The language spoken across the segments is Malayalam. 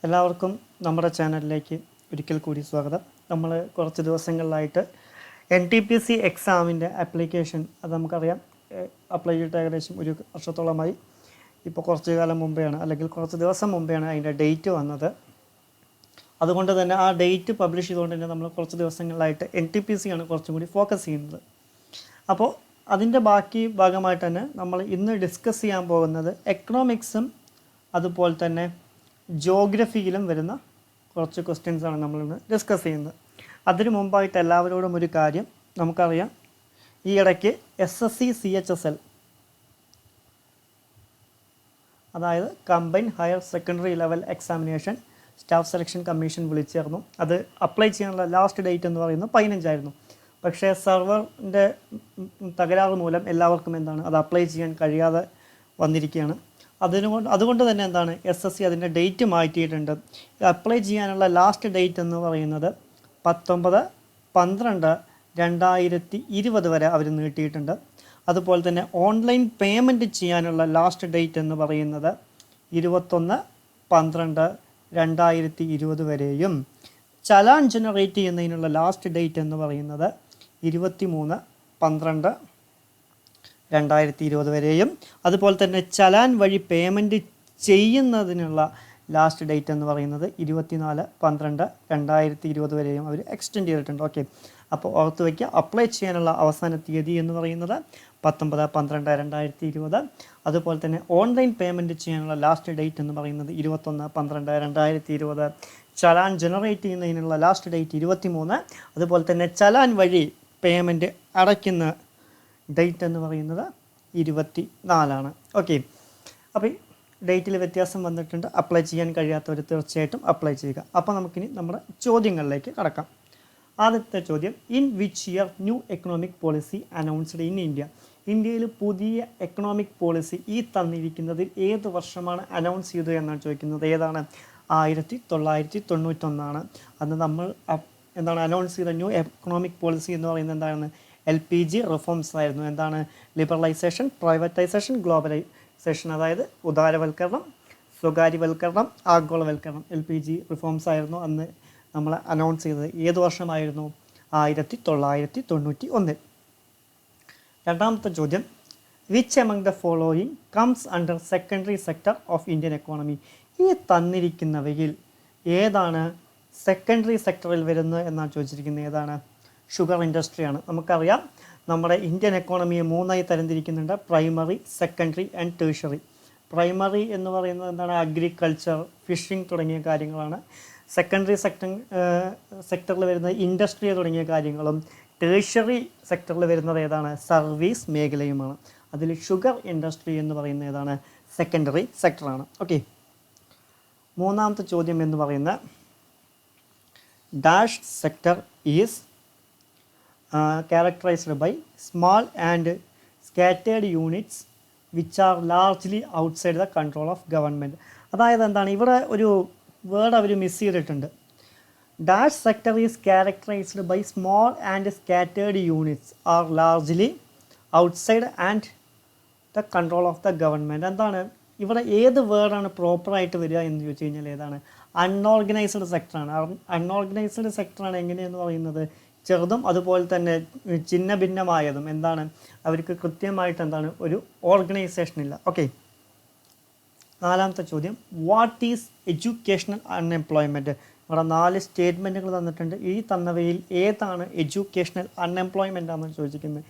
എല്ലാവർക്കും നമ്മുടെ ചാനലിലേക്ക് ഒരിക്കൽ കൂടി സ്വാഗതം. നമ്മൾ കുറച്ച് ദിവസങ്ങളിലായിട്ട് NTPC എക്സാമിൻ്റെ ആപ്ലിക്കേഷൻ അത് നമുക്കറിയാം അപ്ലൈ ചെയ്തിട്ട് ഏകദേശം ഒരു വർഷത്തോളമായി. ഇപ്പോൾ കുറച്ച് കാലം മുമ്പെയാണ് അല്ലെങ്കിൽ കുറച്ച് ദിവസം മുമ്പെയാണ് അതിൻ്റെ ഡേറ്റ് വന്നത്. അതുകൊണ്ട് തന്നെ ആ ഡേറ്റ് പബ്ലിഷ് ചെയ്തുകൊണ്ട് തന്നെ നമ്മൾ കുറച്ച് ദിവസങ്ങളിലായിട്ട് NTPC ആണ് കുറച്ചും കൂടി ഫോക്കസ് ചെയ്യുന്നത്. അപ്പോൾ അതിൻ്റെ ബാക്കി ഭാഗമായിട്ട് തന്നെ നമ്മൾ ഇന്ന് ഡിസ്കസ് ചെയ്യാൻ പോകുന്നത് എക്കണോമിക്സും അതുപോലെ തന്നെ ജോഗ്രഫിയിലും വരുന്ന കുറച്ച് ക്വസ്റ്റ്യൻസാണ് നമ്മളിന്ന് ഡിസ്കസ് ചെയ്യുന്നത്. അതിനു മുമ്പായിട്ട് എല്ലാവരോടും ഒരു കാര്യം, നമുക്കറിയാം ഈ ഇടയ്ക്ക് SSC CHSL അതായത് combined higher secondary level examination staff selection commission വിളിച്ചേർന്നു. അത് അപ്ലൈ ചെയ്യാനുള്ള ലാസ്റ്റ് ഡേറ്റ് എന്ന് പറയുന്നത് 15 പക്ഷേ സെർവറിൻ്റെ തകരാറ് മൂലം എല്ലാവർക്കും അത് അപ്ലൈ ചെയ്യാൻ കഴിയാതെ വന്നിരിക്കുകയാണ്. അതുകൊണ്ട് തന്നെ SSC അതിൻ്റെ ഡേറ്റ് മാറ്റിയിട്ടുണ്ട്. അപ്ലൈ ചെയ്യാനുള്ള ലാസ്റ്റ് ഡേറ്റ് എന്ന് പറയുന്നത് 19/12/2020 വരെ അവർ നീട്ടിയിട്ടുണ്ട്. അതുപോലെ തന്നെ ഓൺലൈൻ പേയ്മെൻറ്റ് ചെയ്യാനുള്ള ലാസ്റ്റ് ഡേറ്റ് എന്ന് പറയുന്നത് 21/12/2020 വരെയും ചലാൻ ജനറേറ്റ് ചെയ്യുന്നതിനുള്ള ലാസ്റ്റ് ഡേറ്റ് എന്ന് പറയുന്നത് 23/12/2020 വരെയും അതുപോലെ തന്നെ ചലാൻ വഴി പേയ്മെൻറ്റ് ചെയ്യുന്നതിനുള്ള ലാസ്റ്റ് ഡേറ്റ് എന്ന് പറയുന്നത് 24/12/2020 വരെയും അവർ എക്സ്റ്റെൻഡ് ചെയ്തിട്ടുണ്ട്. ഓക്കെ, അപ്പോൾ ഓർത്ത് വയ്ക്കുക, അപ്ലൈ ചെയ്യാനുള്ള അവസാന തീയതി എന്ന് പറയുന്നത് 19/12/2020. അതുപോലെ തന്നെ ഓൺലൈൻ പേയ്മെൻറ്റ് ചെയ്യാനുള്ള ലാസ്റ്റ് ഡേറ്റ് എന്ന് പറയുന്നത് 21/12/2020. ചലാൻ ജനറേറ്റ് ചെയ്യുന്നതിനുള്ള ലാസ്റ്റ് ഡേറ്റ് 23. അതുപോലെ തന്നെ ചലാൻ വഴി പേയ്മെൻറ്റ് അടയ്ക്കുന്ന ഡേറ്റ് എന്ന് പറയുന്നത് 24. ഓക്കെ, അപ്പോൾ ഡേറ്റിൽ വ്യത്യാസം വന്നിട്ടുണ്ട്. അപ്ലൈ ചെയ്യാൻ കഴിയാത്തവർ തീർച്ചയായിട്ടും അപ്ലൈ ചെയ്യുക. അപ്പോൾ നമുക്കിനി നമ്മുടെ ചോദ്യങ്ങളിലേക്ക് കടക്കാം. ആദ്യത്തെ ചോദ്യം, in which year new economic policy announced in India? ഇന്ത്യയിൽ പുതിയ എക്കണോമിക് പോളിസി ഈ തന്നിരിക്കുന്നതിൽ ഏത് വർഷമാണ് അനൗൺസ് ചെയ്തത് എന്നാണ് ചോദിക്കുന്നത്. ഏതാണ്? 1991. അന്ന് നമ്മൾ അനൗൺസ് ചെയ്ത ന്യൂ എക്കണോമിക് പോളിസി എന്ന് പറയുന്നത് എന്താണ്? LPG റിഫോംസ് ആയിരുന്നു. ലിബറലൈസേഷൻ, പ്രൈവറ്റൈസേഷൻ, ഗ്ലോബലൈസേഷൻ, അതായത് ഉദാരവൽക്കരണം, സ്വകാര്യവൽക്കരണം, ആഗോളവൽക്കരണം. LPG റിഫോംസ് ആയിരുന്നു അന്ന് നമ്മൾ അനൗൺസ് ചെയ്തത്. ഏത് വർഷമായിരുന്നു? 1991. രണ്ടാമത്തെ ചോദ്യം, which among the following comes under secondary sector of Indian economy? ഈ തന്നിരിക്കുന്നവയിൽ ഏതാണ് സെക്കൻഡറി സെക്ടറിൽ വരുന്നത് എന്നാണ് ചോദിച്ചിരിക്കുന്നത്. ഏതാണ്? ഷുഗർ ഇൻഡസ്ട്രിയാണ്. നമുക്കറിയാം നമ്മുടെ ഇന്ത്യൻ എക്കോണമിയെ 3ആയി തരംതിരിക്കുന്നുണ്ട്: primary, secondary and tertiary. Primary എന്ന് പറയുന്നത് അഗ്രികൾച്ചർ, ഫിഷിംഗ് തുടങ്ങിയ കാര്യങ്ങളാണ്. സെക്കൻഡറി സെക്ടറിൽ വരുന്നത് ഇൻഡസ്ട്രി തുടങ്ങിയ കാര്യങ്ങളും. ടേഴ്ഷറി സെക്ടറിൽ വരുന്നത് ഏതാണ്? സർവീസ് മേഖലയുമാണ്. അതിൽ ഷുഗർ ഇൻഡസ്ട്രി എന്ന് പറയുന്നത് ഏതാണ്? സെക്കൻഡറി സെക്ടറാണ്. ഓക്കെ, മൂന്നാമത്തെ ചോദ്യം എന്ന് പറയുന്ന dash sector is characterized by small and scattered units which are largely outside the control of government. അതായത് ഇവിടെ ഒരു വേർഡ് അവർ മിസ് ചെയ്തിട്ടുണ്ട്. Dash sector is characterised by small and scattered units are largely outside and the control of the government. ഇവിടെ ഏത് വേർഡാണ് പ്രോപ്പറായിട്ട് വരിക എന്ന് ചോദിച്ചു കഴിഞ്ഞാൽ ഏതാണ്? അൺഓർഗനൈസ്ഡ് സെക്ടറാണ്. അൺഓർഗനൈസ്ഡ് സെക്ടറാണ് എങ്ങനെയെന്ന് പറയുന്നത് ചെറുതും അതുപോലെ തന്നെ ചിഹ്ന ഭിന്നമായതും. അവർക്ക് കൃത്യമായിട്ട് ഒരു ഓർഗനൈസേഷൻ ഇല്ല. ഓക്കെ, നാലാമത്തെ ചോദ്യം, വാട്ട് ഈസ് എഡ്യൂക്കേഷണൽ അൺഎംപ്ലോയ്മെൻറ്റ്? ഇവിടെ 4 സ്റ്റേറ്റ്മെൻറ്റുകൾ തന്നിട്ടുണ്ട്. ഈ തന്നവയിൽ ഏതാണ് എഡ്യൂക്കേഷണൽ അൺഎംപ്ലോയ്മെൻ്റ് ആണെന്ന് ചോദിച്ചിരിക്കുന്നത്.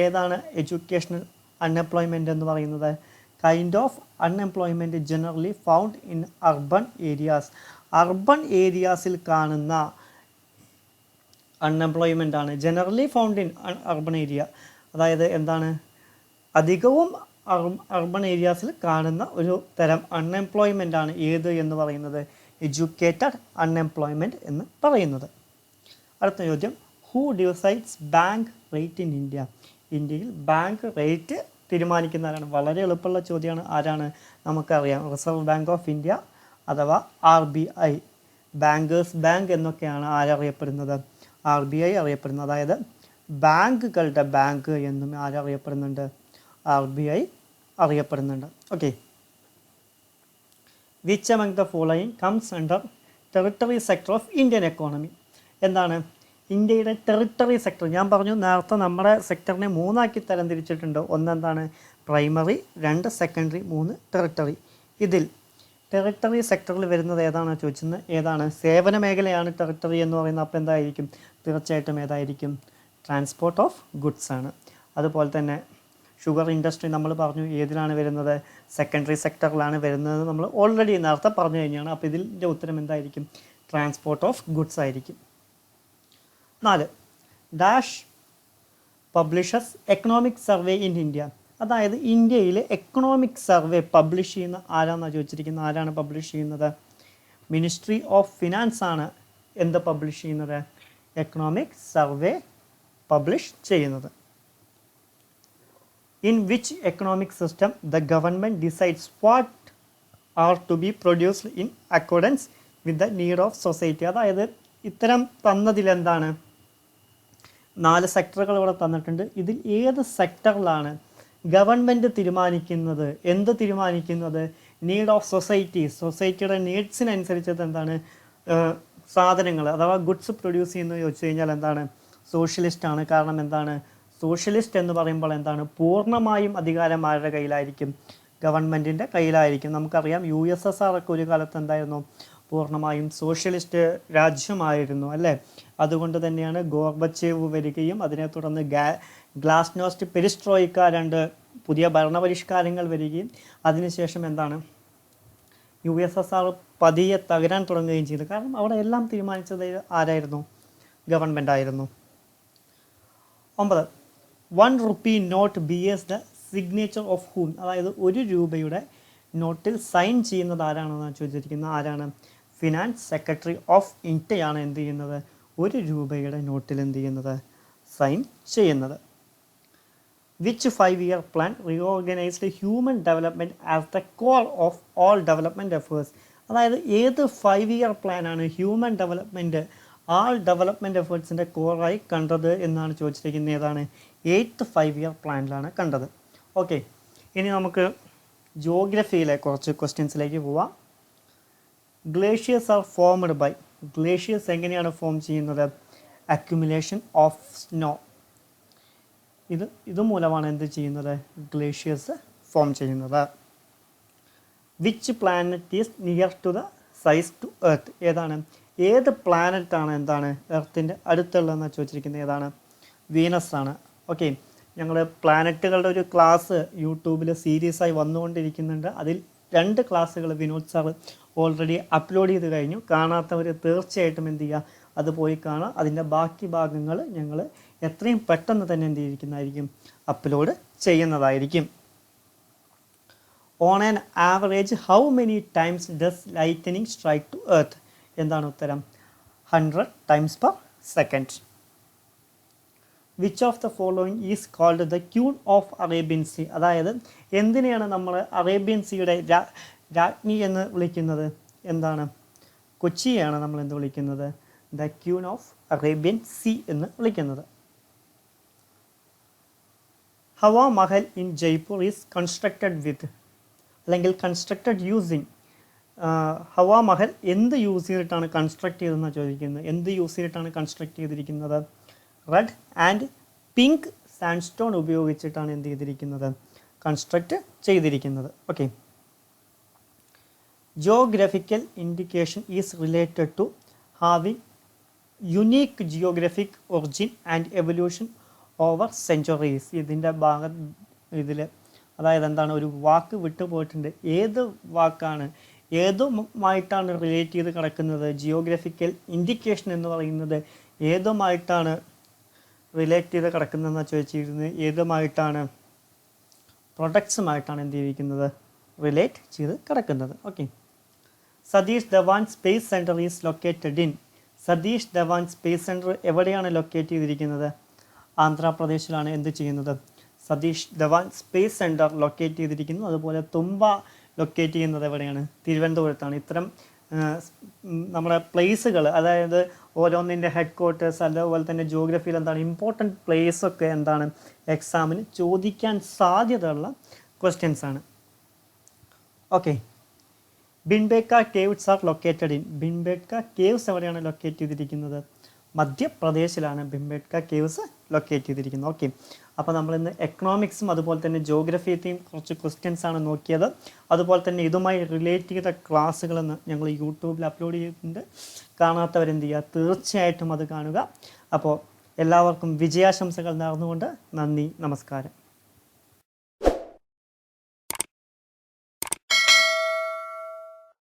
ഏതാണ് എഡ്യൂക്കേഷണൽ അൺഎംപ്ലോയ്മെൻറ്റ് എന്ന് പറയുന്നത്? Kind of unemployment generally found in urban areas. Urban ഏരിയാസിൽ കാണുന്ന അൺഎംപ്ലോയ്മെൻ്റ് ആണ്. Generally found in urban area, അതായത് അധികവും അർബൻ ഏരിയാസിൽ കാണുന്ന ഒരു തരം അൺഎംപ്ലോയ്മെൻ്റ് ആണ് ഏത് എന്ന് പറയുന്നത്? എഡ്യൂക്കേറ്റഡ് അൺഎംപ്ലോയ്മെൻറ്റ് എന്ന് പറയുന്നത്. അടുത്ത ചോദ്യം, who decides bank rate in India? ഇന്ത്യയിൽ ബാങ്ക് റേറ്റ് തീരുമാനിക്കുന്നവരാണ്. വളരെ എളുപ്പമുള്ള ചോദ്യമാണ്. ആരാണ്? നമുക്കറിയാം, റിസർവ് ബാങ്ക് ഓഫ് ഇന്ത്യ അഥവാ RBI. ബാങ്കേഴ്സ് ബാങ്ക് എന്നൊക്കെയാണ് ആരറിയപ്പെടുന്നത്? RBI അറിയപ്പെടുന്നത്. അതായത് ബാങ്കുകളുടെ ബാങ്ക് എന്നും ആരറിയപ്പെടുന്നുണ്ട്? RBI അറിയപ്പെടുന്നുണ്ട്. Okay, which among the following comes under territory sector of Indian economy? എന്താണ് ഇന്ത്യയുടെ ടെറിട്ടറി സെക്ടർ? ഞാൻ പറഞ്ഞു നേരത്തെ നമ്മുടെ സെക്ടറിനെ മൂന്നാക്കി തരംതിരിച്ചിട്ടുണ്ട്. ഒന്നെന്താണ് പ്രൈമറി, 2 സെക്കൻഡറി, 3 ടെറിട്ടറി. ഇതിൽ ടെറിട്ടറി സെക്ടറിൽ വരുന്നത് ഏതാണ് ചോദിച്ചത്? ഏതാണ്? സേവന മേഖലയാണ് ടെറിട്ടറി എന്ന് പറയുന്നത്. അപ്പോൾ എന്തായിരിക്കും? തീർച്ചയായിട്ടും ഏതായിരിക്കും? ട്രാൻസ്പോർട്ട് ഓഫ് ഗുഡ്സ് ആണ്. അതുപോലെ തന്നെ ഷുഗർ ഇൻഡസ്ട്രി നമ്മൾ പറഞ്ഞു ഏതിലാണ് വരുന്നത്? സെക്കൻഡറി സെക്ടറിലാണ് വരുന്നത്. നമ്മൾ ഓൾറെഡി നേരത്തെ പറഞ്ഞു കഴിഞ്ഞാണ്. അപ്പോൾ ഇതിൻ്റെ ഉത്തരം എന്തായിരിക്കും? ട്രാൻസ്പോർട്ട് ഓഫ് ഗുഡ്സ് ആയിരിക്കും. 4 dash publishes economic survey in India. അതായത് ഇന്ത്യയിൽ എക്കണോമിക് സർവേ പബ്ലിഷ് ചെയ്യുന്ന ആരാണെന്നാണ് ചോദിച്ചിരിക്കുന്നത്. ആരാണ് പബ്ലിഷ് ചെയ്യുന്നത്? മിനിസ്ട്രി ഓഫ് ഫിനാൻസ് ആണ് എന്ത് പബ്ലിഷ് ചെയ്യുന്നത്? എക്കണോമിക് സർവേ പബ്ലിഷ് ചെയ്യുന്നത്. In which economic system the government decides what are to be produced in accordance with the need of society? അതായത് ഇത്തരം തന്നതിലെന്താണ് 4 സെക്ടറുകൾ ഇവിടെ തന്നിട്ടുണ്ട്. ഇതിൽ ഏത് സെക്ടറിലാണ് ഗവൺമെൻറ് തീരുമാനിക്കുന്നത്? എന്ത് തീരുമാനിക്കുന്നത്? നീഡ് ഓഫ് സൊസൈറ്റി, സൊസൈറ്റിയുടെ നീഡ്സിനനുസരിച്ചത് എന്താണ് സാധനങ്ങൾ അഥവാ ഗുഡ്സ് പ്രൊഡ്യൂസ് ചെയ്യുന്നത് ചോദിച്ചു കഴിഞ്ഞാൽ എന്താണ്? സോഷ്യലിസ്റ്റ് ആണ്. കാരണം എന്താണ്? സോഷ്യലിസ്റ്റ് എന്ന് പറയുമ്പോൾ എന്താണ്? പൂർണ്ണമായും അധികാരം ആരുടെ കയ്യിലായിരിക്കും? ഗവൺമെൻറ്റിൻ്റെ കയ്യിലായിരിക്കും. നമുക്കറിയാം USSR ഒക്കെ ഒരു കാലത്ത് എന്തായിരുന്നു? പൂർണ്ണമായും സോഷ്യലിസ്റ്റ് രാജ്യമായിരുന്നു അല്ലേ? അതുകൊണ്ട് തന്നെയാണ് ഗോർബച്ചേവ് വരികയും അതിനെ തുടർന്ന് ഗ്ലാസ്നോസ്റ്റ് പെരിസ്ട്രോയിക്ക 2 പുതിയ ഭരണപരിഷ്കാരങ്ങൾ വരികയും അതിനുശേഷം എന്താണ്? USSR പതിയെ തകരാൻ തുടങ്ങുകയും ചെയ്തു. കാരണം അവിടെ എല്ലാം തീരുമാനിച്ചത് ആരായിരുന്നു? ഗവൺമെൻറ് ആയിരുന്നു. 9 1 rupee note bears the signature of whom. അതായത് 1 രൂപയുടെ നോട്ടിൽ സൈൻ ചെയ്യുന്നത് ആരാണെന്നാണ് ചോദിച്ചിരിക്കുന്നത്. ആരാണ്? ഫിനാൻസ് സെക്രട്ടറി ഓഫ് ഇന്ത്യയാണ് എന്ത് ചെയ്യുന്നത്? 1 രൂപയുടെ നോട്ടിൽ എന്ത് ചെയ്യുന്നത്? സൈൻ ചെയ്യുന്നത്. Which 5-year plan reorganised human development as the core of all development efforts. അതായത് ഏത് 5-year പ്ലാനാണ് ഹ്യൂമൻ ഡെവലപ്മെൻറ്റ് ആൾ ഡെവലപ്മെൻറ്റ് എഫേർട്സിൻ്റെ കോറായി കണ്ടത് എന്നാണ് ചോദിച്ചിരിക്കുന്നത്. ഏതാണ്? 8th 5-year പ്ലാനിലാണ് കണ്ടത്. ഓക്കെ, ഇനി നമുക്ക് ജോഗ്രഫിയിലെ കുറച്ച് ക്വസ്റ്റ്യൻസിലേക്ക് പോവാം. Glaciers are formed by. Glaciers എങ്ങനെയാണ് ഫോം ചെയ്യുന്നത്? Accumulation of snow. ഇത് മൂലമാണ് എന്ത് ചെയ്യുന്നത്? ഗ്ലേഷ്യേഴ്സ് ഫോം ചെയ്യുന്നത്. Which planet is near to the size to earth. ഏതാണ്? ഏത് പ്ലാനറ്റാണ് എന്താണ് എർത്തിൻ്റെ അടുത്തുള്ളതെന്ന് ചോദിച്ചിരിക്കുന്നത്? ഏതാണ്? വീനസ് ആണ്. ഓക്കെ, ഞങ്ങൾ പ്ലാനറ്റുകളുടെ ഒരു ക്ലാസ് യൂട്യൂബിൽ സീരീസായി വന്നുകൊണ്ടിരിക്കുന്നുണ്ട്. അതിൽ 2 ക്ലാസ്സുകൾ വിനോദ് സാർ ഓൾറെഡി അപ്ലോഡ് ചെയ്ത് കഴിഞ്ഞു. കാണാത്തവർ തീർച്ചയായിട്ടും എന്ത് ചെയ്യുക? അത് പോയി കാണുക. അതിൻ്റെ ബാക്കി ഭാഗങ്ങൾ ഞങ്ങൾ എത്രയും പെട്ടെന്ന് തന്നെ എന്ത് ചെയ്തിരിക്കുന്നതായിരിക്കും? അപ്ലോഡ് ചെയ്യുന്നതായിരിക്കും. On an average how many times does lightning strike to earth? എന്താണ് ഉത്തരം? 100 times per second. Which of the following is called the queen of Arabian sea? അതായത് എന്തിനെയാണ് നമ്മൾ അറേബ്യൻ സീയുടെ രാജ്ഞി എന്ന് വിളിക്കുന്നത്? എന്താണ്? കൊച്ചിയാണ് നമ്മൾ എന്ത് വിളിക്കുന്നത്? The queen of Arabian sea എന്ന് വിളിക്കുന്നത്. Hawa Mahal in Jaipur is constructed with, അല്ലെങ്കിൽ കൺസ്ട്രക്റ്റഡ് യൂസിങ്. ഹവാ മഹൽ എന്ത് യൂസ് ചെയ്തിട്ടാണ് കൺസ്ട്രക്ട് ചെയ്തതെന്നാണ് ചോദിക്കുന്നത്. എന്ത് യൂസ് ചെയ്തിട്ടാണ് കൺസ്ട്രക്ട് ചെയ്തിരിക്കുന്നത്? റെഡ് ആൻഡ് പിങ്ക് സാൻഡ്സ്റ്റോൺ ഉപയോഗിച്ചിട്ടാണ് എന്ത് ചെയ്തിരിക്കുന്നത്? കൺസ്ട്രക്റ്റ് ചെയ്തിരിക്കുന്നത്. Okay, geographical indication is related to having unique geographic origin and evolution over centuries. ഇതിൻ്റെ ഇതിൽ അതായത് എന്താണ്? ഒരു വാക്ക് വിട്ടുപോയിട്ടുണ്ട്. ഏത് വാക്കാണ്? ഏതുമായിട്ടാണ് റിലേറ്റ് ചെയ്ത് കിടക്കുന്നത്? ജിയോഗ്രഫിക്കൽ ഇൻഡിക്കേഷൻ എന്ന് പറയുന്നത് ഏതുമായിട്ടാണ് റിലേറ്റ് ചെയ്ത് കിടക്കുന്നതെന്ന് ചോദിച്ചിരുന്നത്. ഏതുമായിട്ടാണ്? പ്രൊഡക്ട്സുമായിട്ടാണ് എന്ത് ചെയ്തിരിക്കുന്നത്? റിലേറ്റ് ചെയ്ത് കിടക്കുന്നത്. Okay, Satish Dhawan space centre is located in. Satish Dhawan space centre എവിടെയാണ് ലൊക്കേറ്റ് ചെയ്തിരിക്കുന്നത്? ആന്ധ്രാപ്രദേശിലാണ് എന്ത് ചെയ്യുന്നത്? Satish Dhawan space centre locate ചെയ്തിരിക്കുന്നു. അതുപോലെ തുമ്പ ലൊക്കേറ്റ് ചെയ്യുന്നത് എവിടെയാണ്? തിരുവനന്തപുരത്താണ്. ഇത്തരം നമ്മുടെ പ്ലേസുകൾ, അതായത് ഓരോന്നിൻ്റെ ഹെഡ് ക്വാർട്ടേഴ്സ്, അതുപോലെ തന്നെ ജിയോഗ്രഫിയിൽ എന്താണ് ഇമ്പോർട്ടൻറ്റ് പ്ലേസൊക്കെ എന്താണ് എക്സാമിന് ചോദിക്കാൻ സാധ്യതയുള്ള ക്വസ്റ്റ്യൻസാണ്. Okay, Bhimbetka caves are located in. Bhimbetka caves എവിടെയാണ് ലൊക്കേറ്റ് ചെയ്തിരിക്കുന്നത്? മധ്യപ്രദേശിലാണ് ഭിംബേട്ക കേവ്സ് ലൊക്കേറ്റ് ചെയ്തിരിക്കുന്നത്. ഓക്കെ, അപ്പോൾ നമ്മളിന്ന് എക്കണോമിക്സും അതുപോലെ തന്നെ ജോഗ്രഫിയെയും കുറച്ച് ക്വസ്റ്റ്യൻസ് ആണ് നോക്കിയത്. അതുപോലെ തന്നെ ഇതുമായി റിലേറ്റ് ചെയ്ത ക്ലാസ്സുകളെന്ന് ഞങ്ങൾ യൂട്യൂബിൽ അപ്ലോഡ് ചെയ്തിട്ടുണ്ട്. കാണാത്തവരെന്ത് ചെയ്യുക, തീർച്ചയായിട്ടും അത് കാണുക. അപ്പോൾ എല്ലാവർക്കും വിജയാശംസകൾ നേർന്നുകൊണ്ട് നന്ദി, നമസ്കാരം.